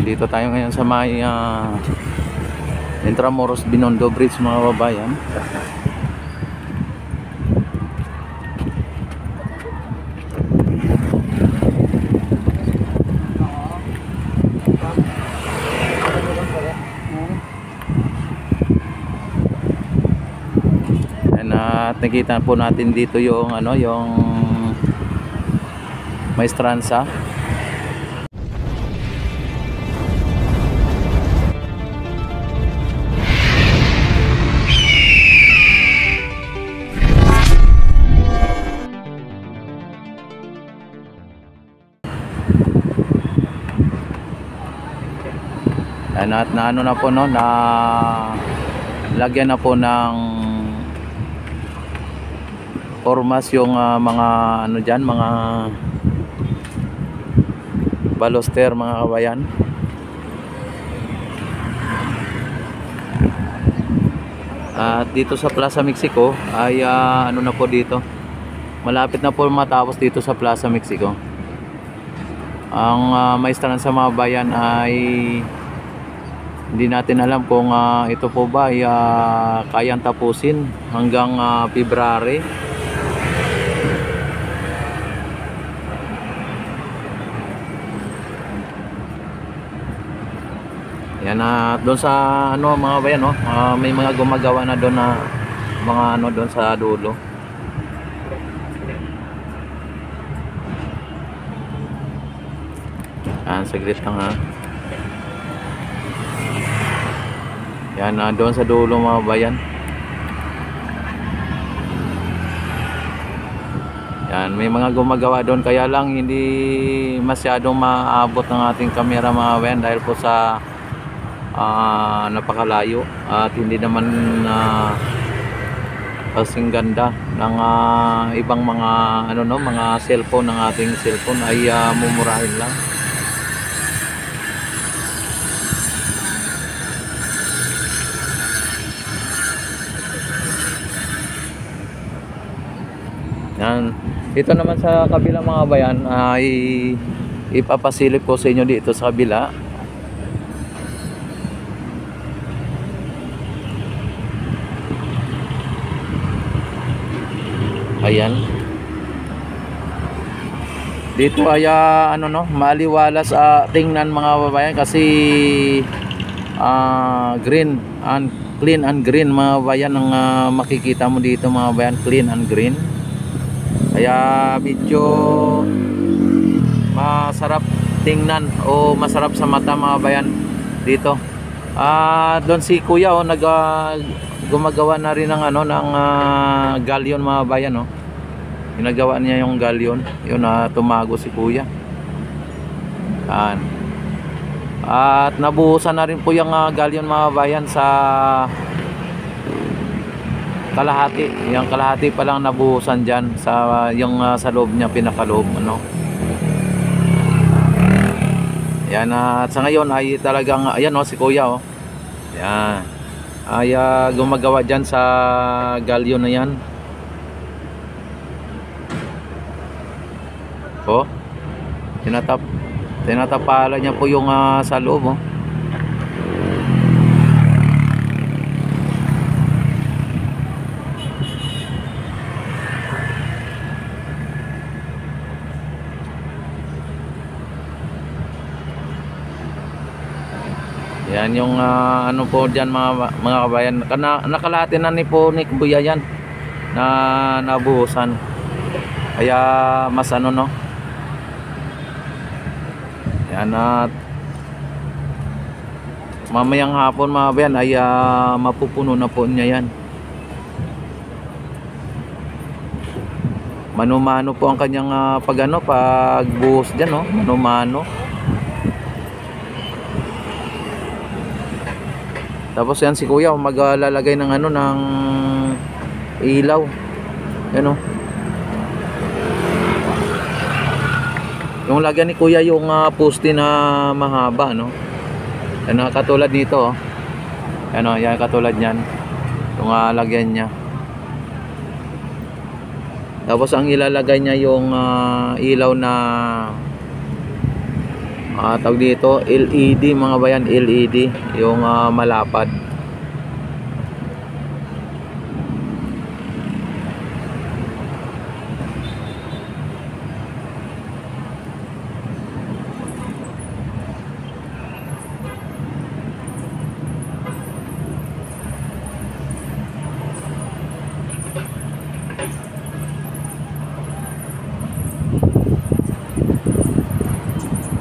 Dito tayo ngayon sa may Intramuros Binondo Bridge, mga babayan. At nakita po natin dito yung yung Maestranza. At na na po na lagyan na po ng formas yung mga diyan, mga baluster, mga kabayan. At dito sa Plaza Mexico ay na po dito, malapit na po matapos dito sa Plaza Mexico. Ang Maestranza, mga bayan, ay hindi natin alam kung ito po ba ay kayang tapusin hanggang February. Yan, doon sa mga bayan, may mga gumagawa na doon na mga doon sa dulo. Saglit lang Yan, doon sa dulo, mga bayan. Yan, may mga gumagawa doon, kaya lang hindi masyadong maabot ng ating kamera, mga bayan, dahil po sa napakalayo at hindi naman kasing ganda ng ibang mga mga cellphone. Ng ating cellphone ay mumurahin lang. Yan. Ito naman sa kabila, mga bayan, ay ipapasilip ko sa inyo dito sa kabila. Ayan. Dito ay maliwalas tingnan, mga babayan, kasi green and clean and green, mga babayan, ang makikita mo dito, mga babayan, clean and green. Kaya medyo masarap tingnan o masarap sa mata, mga babayan, dito. Doon si Kuya gumagawa na rin ng ng galyon, mga bayan. Ginagawa niya yung galyon. Yun, tumago si Kuya. At nabuhusan na rin po yung galyon, mga bayan, sa kalahati. Yung kalahati pa lang nabuhusan dyan sa yung sa loob niya, pinakaloob, Yan, at sa ngayon ay talagang ayan, si Kuya, yan ay gumagawa dyan sa galyon na yan. Tinatapala niya po yung sa loob, Yan yung po diyan, mga kabayan. Nakalahati na ni Kuya yan na nabuhusan. Kaya mas yan, at mamayang hapon, mga kabayan, ay mapupuno na po niya yan. Mano-mano po ang kanyang pagbuhos diyan, mano-mano. Tapos yan si Kuya maglalagay ng ng ilaw. Yan, yung lagyan ni Kuya yung poste na mahaba, yan, katulad nito, yan, yan, katulad niyan yung lagyan niya. Tapos ang ilalagay niya yung ilaw na tawag dito LED mga bayan, LED yung malapad.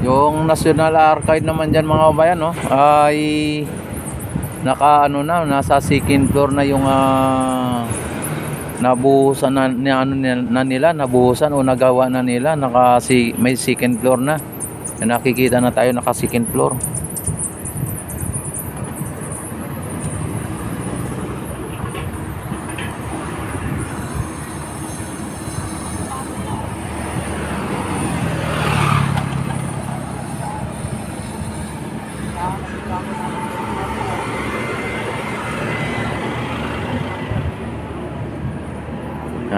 Yung National Archive naman dyan mga kabayan, no, ay naka ano na, nasa second floor na yung nabuhusan na nila, nabuhusan o nagawa na nila, may second floor na. Nakikita na tayo naka second floor.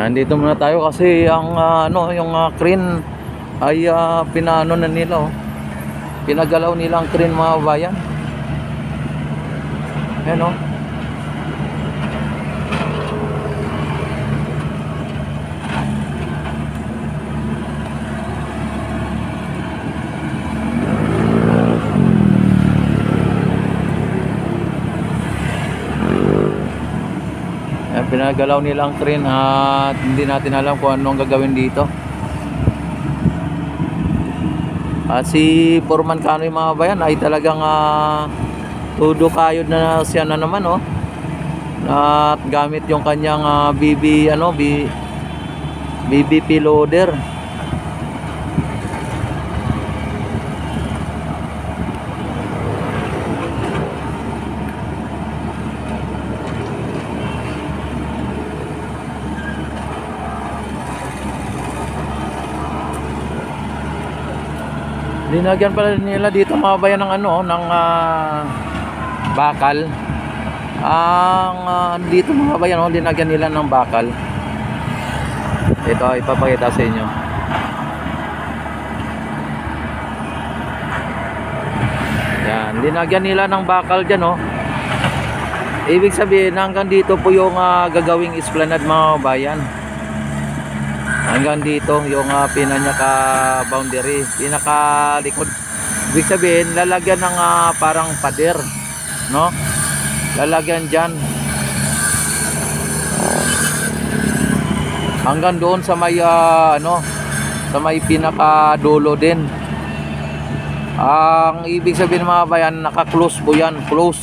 Dito muna tayo kasi ang yung crane ay pinaano na nila, oh. Pinagalaw nila ang crane mga bayan. Ayan, oh. Pinagalaw nilang crane at hindi natin alam kung anong gagawin dito. At si Foreman Kanoy mga bayan ay talagang todo kayod na siya na naman, oh. At gamit yung kanyang BBP loader. Linagyan pala nila dito mga bayan ng ng bakal. Ang dito mga bayan, linagyan nila ng bakal. Ito ipapakita sa inyo. Yan, linagyan nila ng bakal diyan, oh. Ibig sabihin hanggang dito po yung gagawing esplanade mga bayan. Hanggang dito yung pinaka boundary, pinaka likod. Ibig sabihin lalagyan ng parang pader, no? Lalagyan diyan. Hanggang doon sa may sa may pinaka dulo din. Ang ibig sabihin mga bayan, naka-close po yan, close.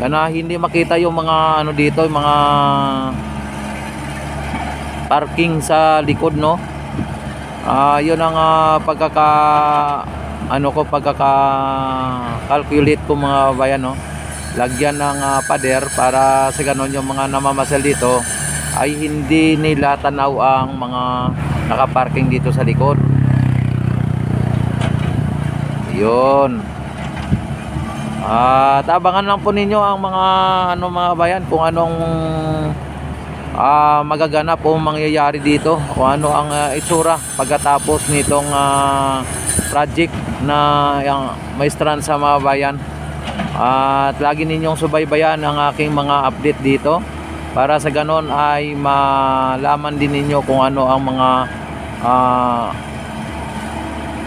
Kaya hindi makita yung mga dito, yung mga parking sa likod, no. Yun ang pagkaka-calculate ko mga bayan, no. Lagyan ng pader para sa ganon yung mga namamasal dito ay hindi nila tanaw ang mga nakaparking dito sa likod. Yun. At abangan lang po ninyo ang mga mga bayan kung anong magaganap o mangyayari dito, kung ano ang itsura pagkatapos nitong project na yung Maestran sa mga bayan. At lagi ninyong subaybayan ang aking mga update dito para sa ganon ay malaman din ninyo kung ano ang mga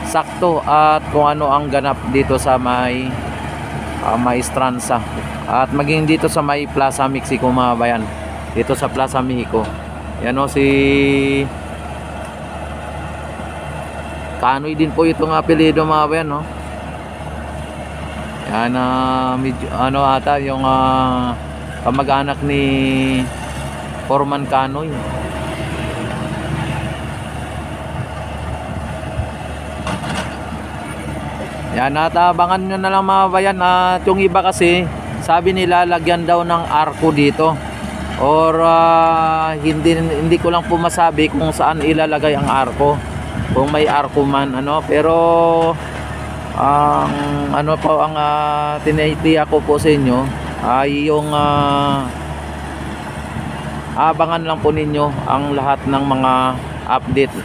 sakto at kung ano ang ganap dito sa may Maestranza at maging dito sa may Plaza Mexico mga bayan. Dito sa Plaza Mexico. Yan, o, si Kanoy din po itong apelyido mga bayan, no. Yan, medyo, ata yung kamag-anak ni Foreman Kanoy. Yan, natabangan nyo na lang mga bayan. At yung iba kasi sabi nila lagyan daw ng arko dito. Or hindi ko lang po masabi kung saan ilalagay ang arko, kung may arko man, pero ang tinitiya ko po sa inyo ay yung abangan lang po ninyo ang lahat ng mga update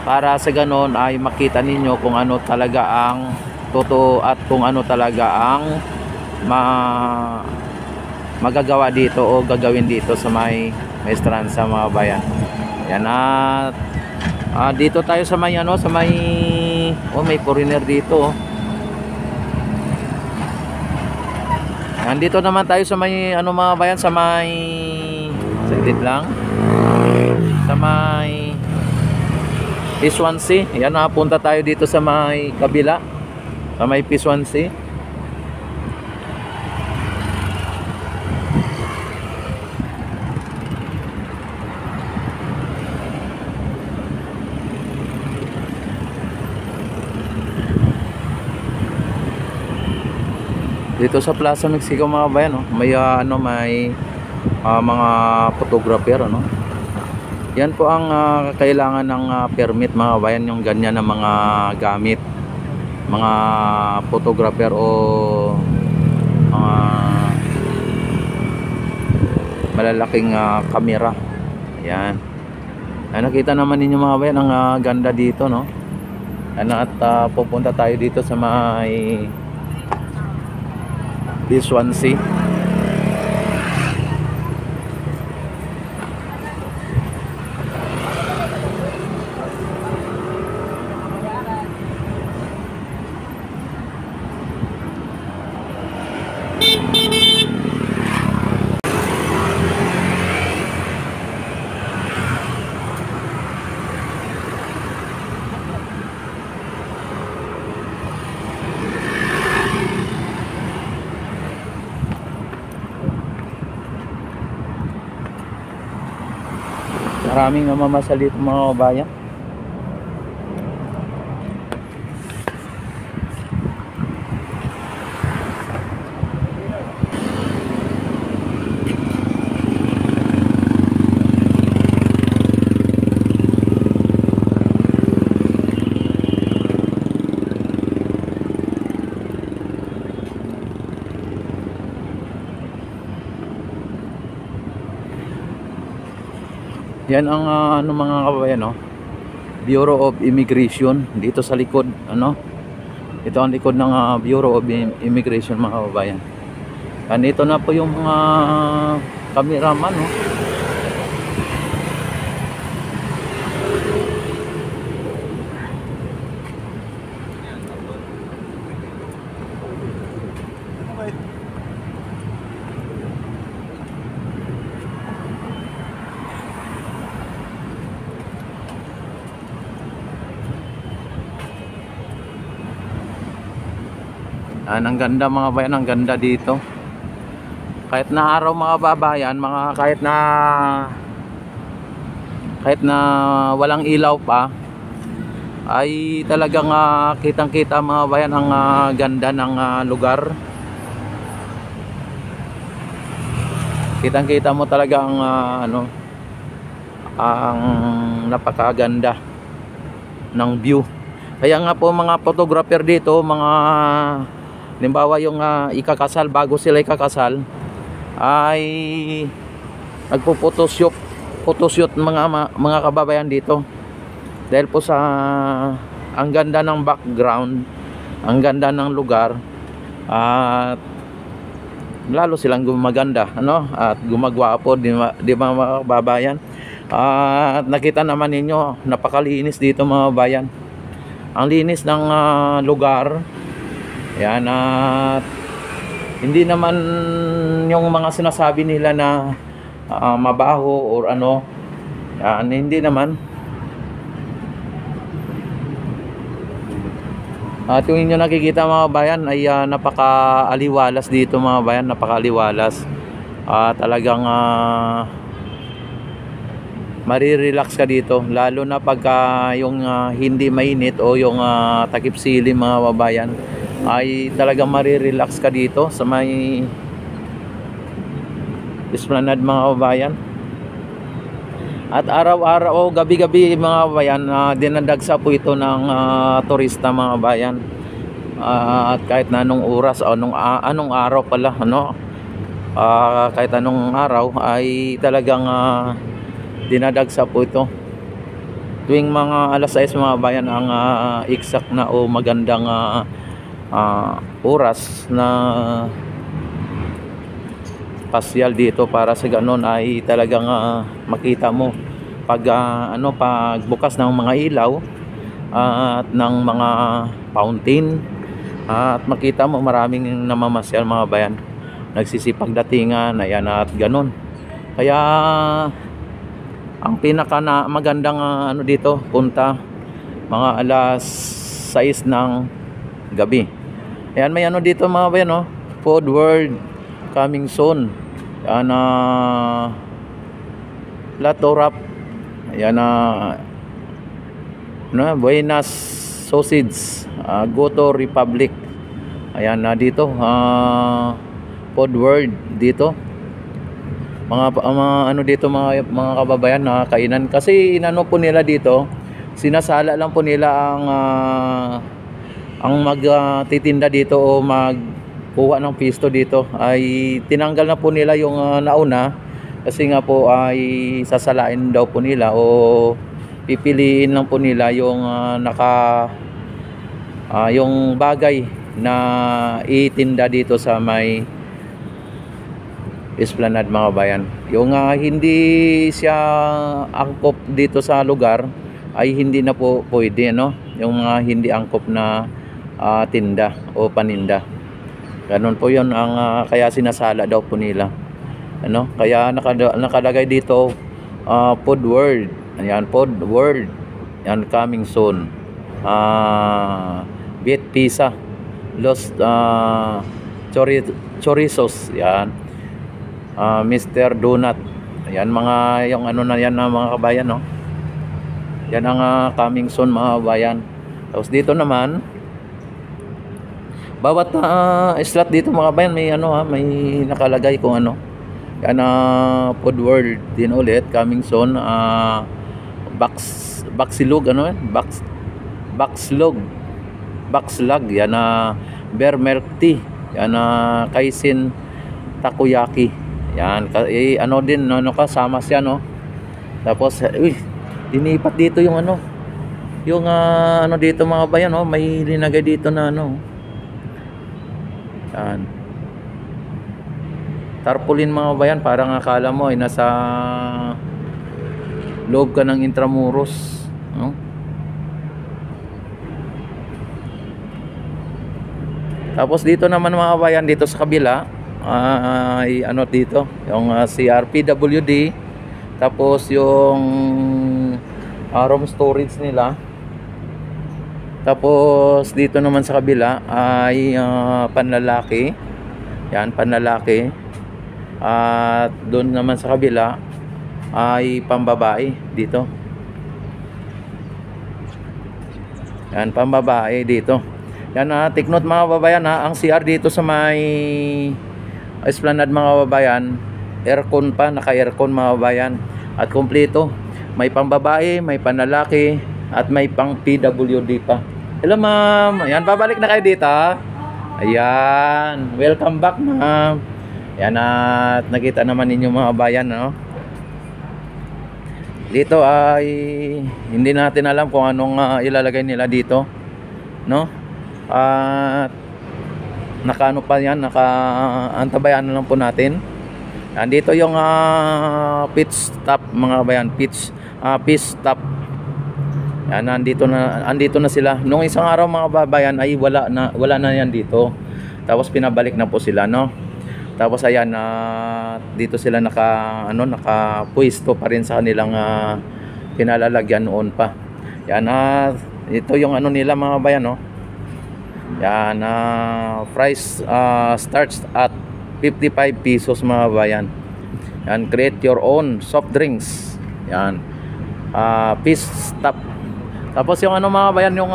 para sa ganon ay makita ninyo kung ano talaga ang totoo at kung ano talaga ang magagawa dito o gagawin dito sa may Maestranza mga bayan. Yan at dito tayo sa may ano, sa may may foreigner dito. Nandito naman tayo sa may ano mga bayan, sa may saglit lang. Sa may Swansea. Yan, napunta tayo dito sa may kabila. Sa may Swansea. Dito sa Plaza Mexico mga bayan, may may mga photographer, Yan po ang kailangan ng permit mga bayan, yung ganyan na mga gamit, mga photographer o mga malalaking kamera. Yan. Nakita naman ninyo mga bayan ang ganda dito, at pupunta tayo dito sa may Swansea. Maraming namamasal dito mga kabayan. Yan ang mga kabayan, Bureau of Immigration dito sa likod, Ito ang likod ng Bureau of Immigration mga kabayan. Ito na po yung mga cameraman, ang ganda mga bayan, ang ganda dito. Kahit na araw mga babayan, kahit na walang ilaw pa, ay talagang kitang-kita mga bayan ang ganda ng lugar. Kitang-kita mo talaga ang ang napakaganda ng view. Kaya nga po mga photographer dito, halimbawa yung ikakasal, bago sila ikakasal ay photoshoot mga kababayan dito, dahil po sa ang ganda ng background, ang ganda ng lugar, at lalo silang gumaganda, at gumagwapo, di ba mga kababayan? At nakita naman ninyo, napakalinis dito mga kababayan, ang linis ng lugar. Yan, at hindi naman yung mga sinasabi nila na mabaho or yan, hindi naman. At yung inyo nakikita mga bayan ay napaka-aliwalas dito mga bayan, napaka-aliwalas. Talagang marirelax ka dito, lalo na pagka yung hindi mainit o yung takip silim mga babayan, ay talagang marirelax ka dito sa may Esplanade mga kabayan. At araw-araw o gabi-gabi mga kabayan, dinadagsa po ito ng turista mga kabayan. At kahit na anong oras o anong araw pala, kahit anong araw ay talagang dinadagsa po ito. Tuwing mga alas 6 mga bayan ang exact na o magandang oras na pasyal dito, para sa ganon ay talagang makita mo pag pagbukas ng mga ilaw at ng mga fountain, at makita mo maraming namamasyal mga bayan, nagsisipag datingan, ayan, at ganon. Kaya ang pinaka na magandang dito punta mga alas 6 ng gabi. Ayan, may dito mga bayan, Food World coming soon. Ayan, Latorap. Ayan, Buenas Sausage, Goto Republic. Ayan, dito Food World dito. Mga dito mga kababayan na kainan, kasi inano po nila dito, sinasala lang po nila ang magtitinda dito o magkuha ng pisto dito, ay tinanggal na po nila yung nauna, kasi nga po ay sasalain daw po nila o pipiliin lang po nila yung yung bagay na itinda dito sa may Esplanade mga bayan. Yung hindi siya angkop dito sa lugar ay hindi na po pwede, yung mga hindi angkop na tinda o paninda. Ganun po yun ang kaya sinasala daw po nila, kaya nakalagay dito Food World. Ayan, Food World. Yan, coming soon. Beet Pizza, Los Chorizos, yan. Mr. Donut. Ayan, mga yung na yan mga kabayan, Yan ang coming soon mga kabayan. Tapos dito naman, bawat slot dito mga kabayan may may nakalagay kung ano. Yan, Food World din ulit coming soon. Baxilog, Baxlag, yan, Bear Milk Tea, yan, Kaisin Takoyaki. Yan, din kasama siya, Tapos dinipat dito yung yung dito mga bayan, may linagay dito na yan, tarpaulin mga bayan, parang akala mo ay nasa loob ka ng Intramuros, Tapos dito naman mga bayan, dito sa kabila ay dito yung CRPWD, tapos yung room storage nila. Tapos dito naman sa kabila ay panlalaki, yan, panlalaki, at doon naman sa kabila ay pambabae dito, yan, pambabae dito. Yan, take note mga babayan, ang CR dito sa may Esplanade mga babayan, aircon pa, naka-aircon mga babayan, at kumpleto, may pambabae, may panlalaki, at may pang PWD pa. Hello ma'am, ayan, babalik na kayo dito. Ayan, welcome back ma'am. Ayan, at nakita naman ninyo mga bayan, dito ay hindi natin alam kung anong ilalagay nila dito, at nakaano pa yan, nakaantabayan na lang po natin. Andito yung pit stop mga bayan, pit stop. Yan, andito na sila. Nung isang araw mga babayan ay wala na yan dito. Tapos pinabalik na po sila, Tapos ayan, dito sila nakapwesto pa rin sa kanilang pinalalagyan noon pa. Yan, ito yung nila mga bayan, Yan, price starts at 55 pesos mga bayan. Yan, create your own soft drinks. Yan, peace stop. Tapos yung mga bayan, yung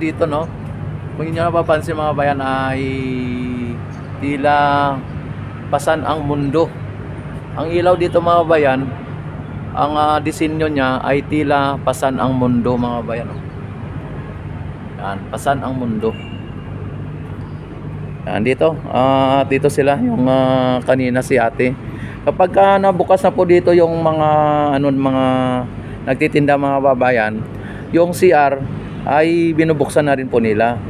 dito, kung inyo napapansin mga bayan, ay tila pasan ang mundo. Ang ilaw dito mga bayan, ang disenyo niya ay tila pasan ang mundo mga bayan, Yan, pasan ang mundo. Yan, dito sila yung kanina si ate. Kapag nabukas na po dito yung mga mga nagtitinda mga babayan, yung CR ay binubuksan na rin po nila.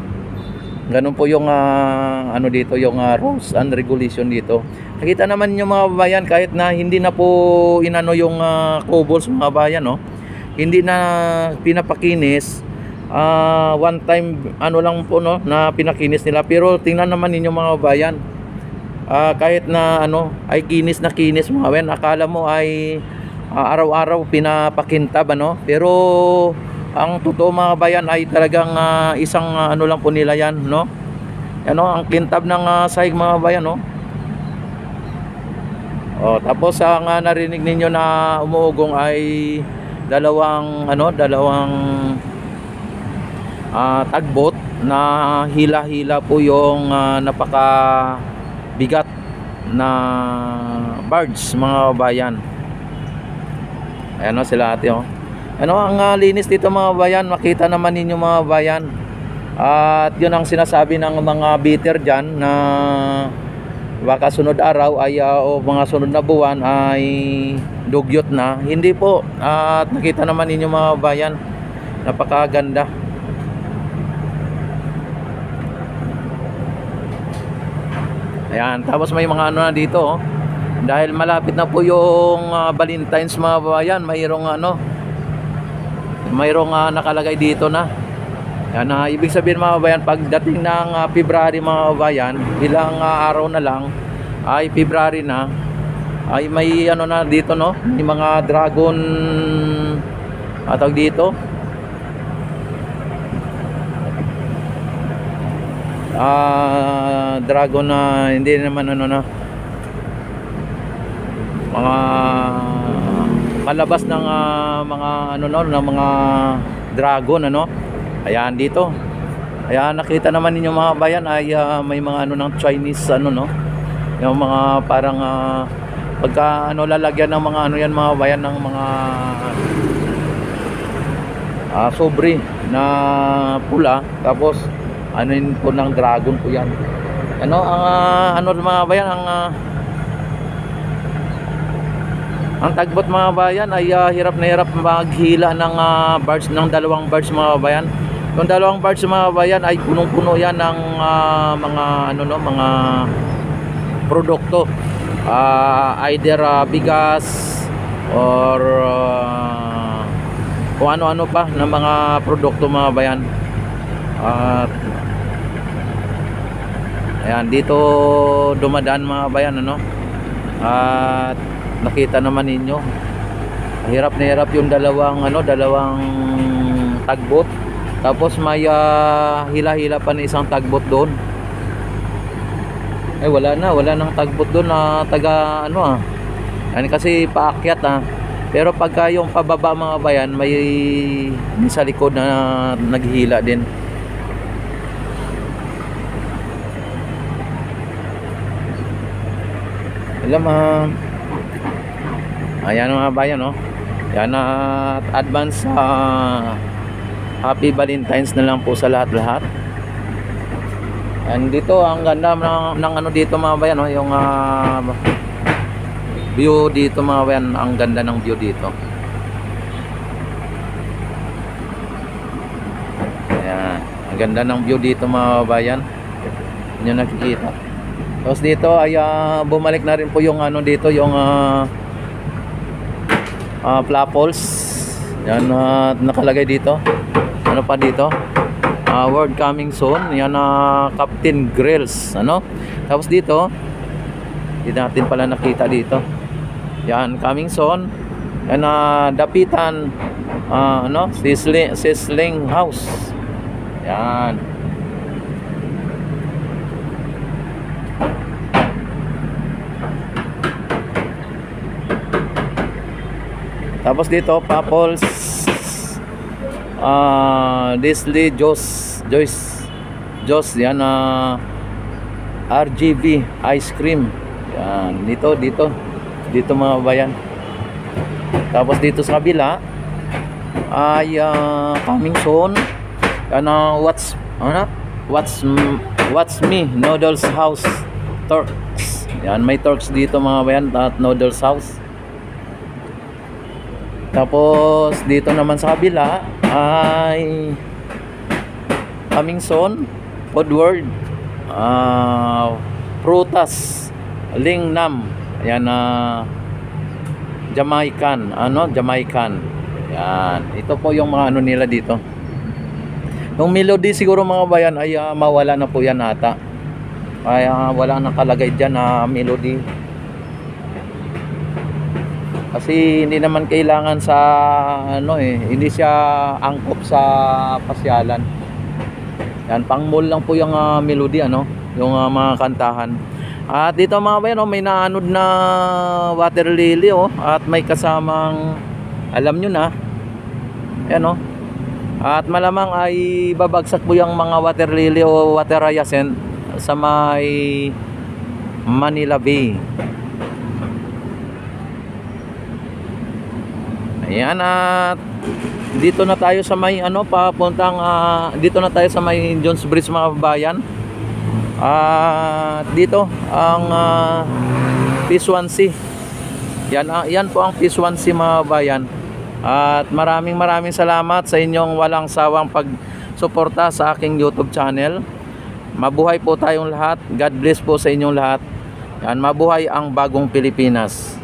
Ganun po yung ano dito, yung rules and regulation dito. Nakita naman yung mga babayan, kahit na hindi na po inano yung cobbles mga bayan, no? Hindi na pinapakinis. One time ano lang po, no, na pinakinis nila. Pero tingnan naman ninyo mga bayan, kahit na ano ay kinis na kinis mga bayan, akala mo ay araw-araw pinapakintab, ano? Pero ang totoo mga bayan ay talagang isang ano lang po nila yan, no? Ano, ang kintab ng sahig mga bayan, no? Tapos ang narinig ninyo na umuugong ay dalawang tagbot na hila-hila po yung napaka-bigat na barge mga bayan. Ayan o sila ate o. Ano ang linis dito mga bayan, makita naman ninyo mga bayan. At yun ang sinasabi ng mga bitter dyan, na baka sunod araw ay o mga sunod na buwan ay dugyot na. Hindi po, at nakita naman ninyo mga bayan, napakaganda. Ayan, tapos may mga ano na dito oh. Dahil malapit na po yung Valentine's mga bayan, mayroong nakalagay dito na. Yan, ibig sabihin mga bayan, pagdating ng February mga bayan, ilang araw na lang ay February na, ay may ano na dito, no? May mga dragon atag dito. Dragon na hindi naman ano na, mga kalabas ng mga ano no, ng mga dragon, ano. Ayan dito. Ayan, nakita naman ninyo mga bayan ay may mga ano ng Chinese ano, no. Yung mga parang pagka ano lalagyan ng mga ano yan mga bayan, ng mga sobre na pula, tapos ano yun po ng dragon po yan. Ano ang ano mga bayan, ang tagbot mga bayan ay hirap na hirap maghila ng barge, ng dalawang barge mga bayan. Yung dalawang barge mga bayan ay punong-puno yan ng mga ano no, mga produkto, either bigas or kung ano-ano pa na mga produkto mga bayan. Ayan, dito dumadaan mga bayan, ano. At nakita naman ninyo, hirap na hirap yung dalawang tagbot. Tapos may hila-hila pa na isang tagbot doon. Ay wala nang tagbot doon na taga ano yan kasi paakyat Pero pagka yung pababa mga bayan, may sa likod na naghihila din. Alam ayan mga bayan, no. Yan, advance happy Valentine's na lang po sa lahat-lahat. And dito ang ganda ng ano dito mga bayan, no, yung view dito mga bayan, ang ganda ng view dito. Ayan, ang ganda ng view dito mga bayan. Inyo nakikita. Tapos dito ay bumalik na rin po yung ano dito, yung Flapples. Yan, nakalagay dito. Ano pa dito? World coming soon. Yan, Captain Grills, ano? Tapos dito, hindi natin pala nakita dito. Yan, coming soon. Yan, Dapitan ano? Sizzling House. Yan. Tapos dito, Papples, Disley, Joyce, yan, RGB ice cream. Yan, dito mga bayan. Tapos dito sa kabila ay coming soon. Yan, What's Me Noodles House Turks. Yan, may Turks dito mga bayan at Noodles House. Tapos dito naman sa kabila ay Amingson, Woodward, Prutas, Lingnam. Ayan, Jamaican, Jamaican. Yan. Ito po yung mga ano nila dito. Yung melody siguro mga bayan ay mawala na po yan ata. Kaya wala nakalagay dyan na melody. Kasi hindi naman kailangan sa hindi siya angkop sa pasyalan. Yan, pang mall lang po yung melody yung mga kantahan. At dito mga bayan, may naanod na water lily at may kasamang alam nyo na. Yan At malamang ay babagsak po yung mga water lily o water hyacinth sa may Manila Bay. Ayan, at dito na tayo sa may papuntang dito na tayo sa may Jones Bridge mga kabayan. Dito ang P1C. Yan po ang P1C mga kabayan. At maraming salamat sa inyong walang sawang pagsuporta sa aking YouTube channel. Mabuhay po tayong lahat. God bless po sa inyong lahat. Yan, mabuhay ang bagong Pilipinas.